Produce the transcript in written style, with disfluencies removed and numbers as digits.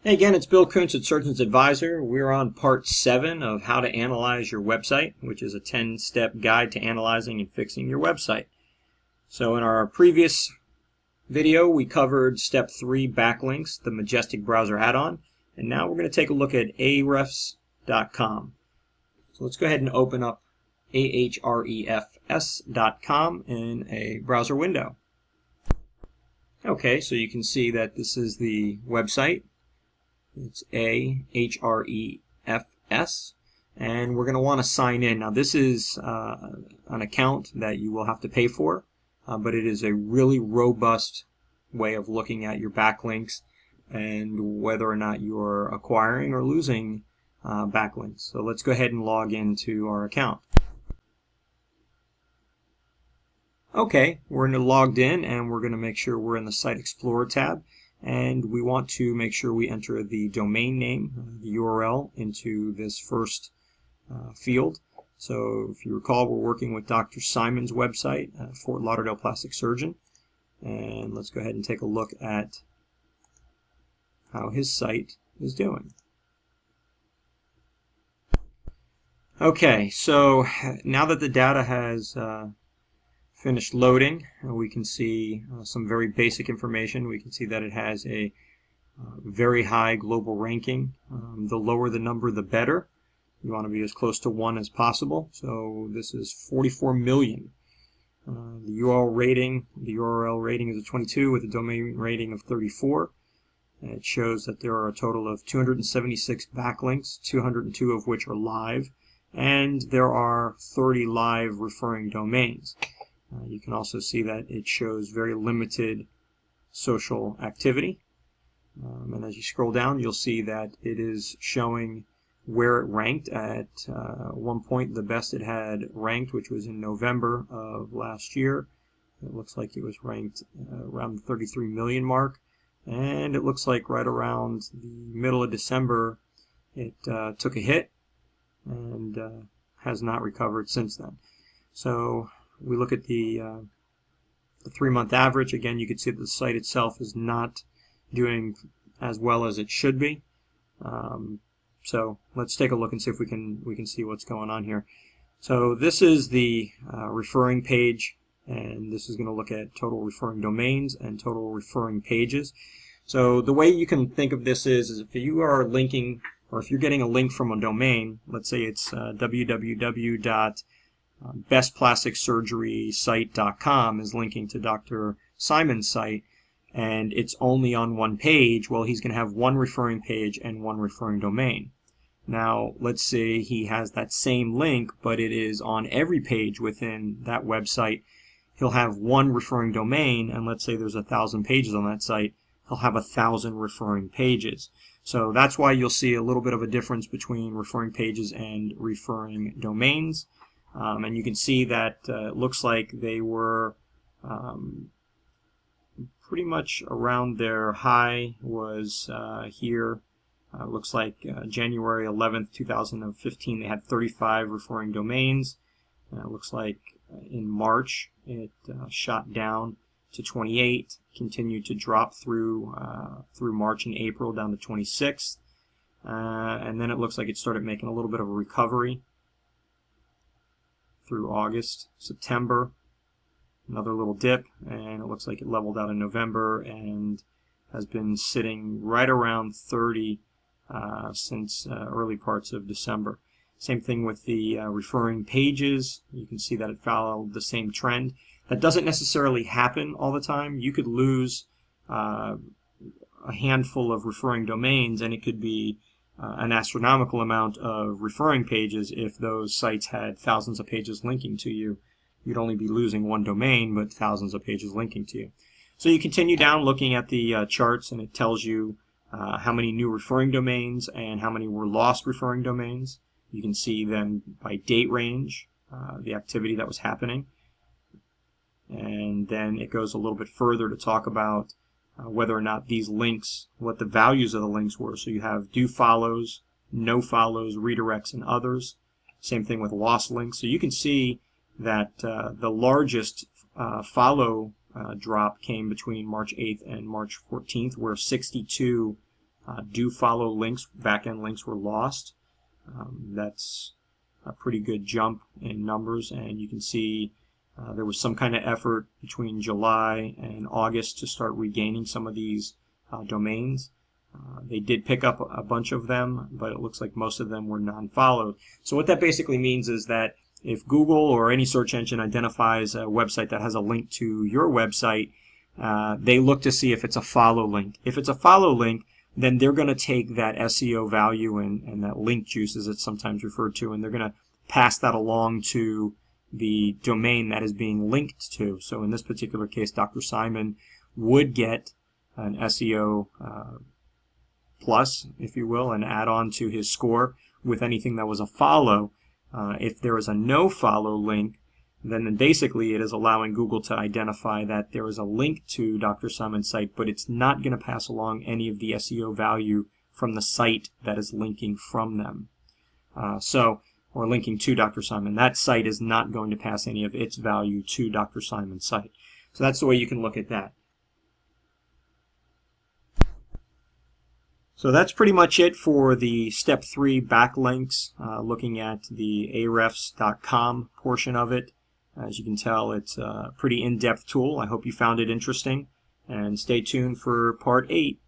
Hey again, it's Bill Kuntz at Surgeon's Advisor. We're on part 7 of how to analyze your website, which is a 10-step guide to analyzing and fixing your website. So in our previous video, we covered step 3, backlinks, the Majestic Browser add-on, and now we're going to take a look at ahrefs.com. So let's go ahead and open up ahrefs.com in a browser window. Okay, so you can see that this is the website. It's ahrefs, and we're going to want to sign in. Now this is an account that you will have to pay for, but it is a really robust way of looking at your backlinks and whether or not you're acquiring or losing backlinks. So let's go ahead and log into our account. Okay, we're logged in, and we're going to make sure we're in the Site Explorer tab. And we want to make sure we enter the domain name, the URL, into this first field. So if you recall, we're working with Dr. Simon's website, Fort Lauderdale Plastic Surgeon. And let's go ahead and take a look at how his site is doing. Okay, so now that the data has finished loading, we can see some very basic information. We can see that it has a very high global ranking. The lower the number, the better. You want to be as close to 1 as possible. So this is 44 million. The URL rating is a 22 with a domain rating of 34. And it shows that there are a total of 276 backlinks, 202 of which are live, and there are 30 live referring domains. You can also see that it shows very limited social activity. And as you scroll down, you'll see that it is showing where it ranked. At one point, the best it had ranked, which was in November of last year. It looks like it was ranked around the 33 million mark. And it looks like right around the middle of December, it took a hit and has not recovered since then. So we look at the 3-month average. Again, you can see that the site itself is not doing as well as it should be. So let's take a look and see if we can see what's going on here. So this is the referring page, and this is going to look at total referring domains and total referring pages. So the way you can think of this is if you are linking, or if you're getting a link from a domain, let's say it's www.bestplasticsurgerysite.com is linking to Dr. Simon's site, and it's only on one page. Well, he's going to have one referring page and one referring domain. Now, let's say he has that same link, but it is on every page within that website. He'll have one referring domain, and let's say there's 1,000 pages on that site. He'll have 1,000 referring pages. So that's why you'll see a little bit of a difference between referring pages and referring domains. And you can see that it looks like they were pretty much around their high was here. Looks like January 11th, 2015, they had 35 referring domains. It looks like in March it shot down to 28, continued to drop through March and April down to 26. And then it looks like it started making a little bit of a recovery through August, September, another little dip, and it looks like it leveled out in November and has been sitting right around 30 since early parts of December. Same thing with the referring pages. You can see that it followed the same trend. That doesn't necessarily happen all the time. You could lose a handful of referring domains, and it could be an astronomical amount of referring pages. If those sites had thousands of pages linking to you, you'd only be losing one domain, but thousands of pages linking to you. So you continue down looking at the charts, and it tells you how many new referring domains and how many were lost referring domains. You can see them by date range, the activity that was happening. And then it goes a little bit further to talk about whether or not these links, what the values of the links were. So you have do follows, no follows, redirects, and others. Same thing with lost links. So you can see that the largest follow drop came between March 8th and March 14th, where 62 do follow links, back-end links were lost. That's a pretty good jump in numbers, and you can see there was some kind of effort between July and August to start regaining some of these domains. They did pick up a bunch of them, but it looks like most of them were non-followed. So what that basically means is that if Google or any search engine identifies a website that has a link to your website, they look to see if it's a follow link. If it's a follow link, then they're going to take that SEO value and that link juice, as it's sometimes referred to, and they're going to pass that along to the domain that is being linked to. So in this particular case, Dr. Simon would get an SEO plus, if you will, and add on to his score with anything that was a follow. If there is a no follow link, then basically it is allowing Google to identify that there is a link to Dr. Simon's site, but it's not going to pass along any of the SEO value from the site that is linking from them. Or linking to Dr. Simon. That site is not going to pass any of its value to Dr. Simon's site. So that's the way you can look at that. So that's pretty much it for the step 3 backlinks, looking at the Ahrefs.com portion of it. As you can tell, it's a pretty in-depth tool. I hope you found it interesting, and stay tuned for part 8.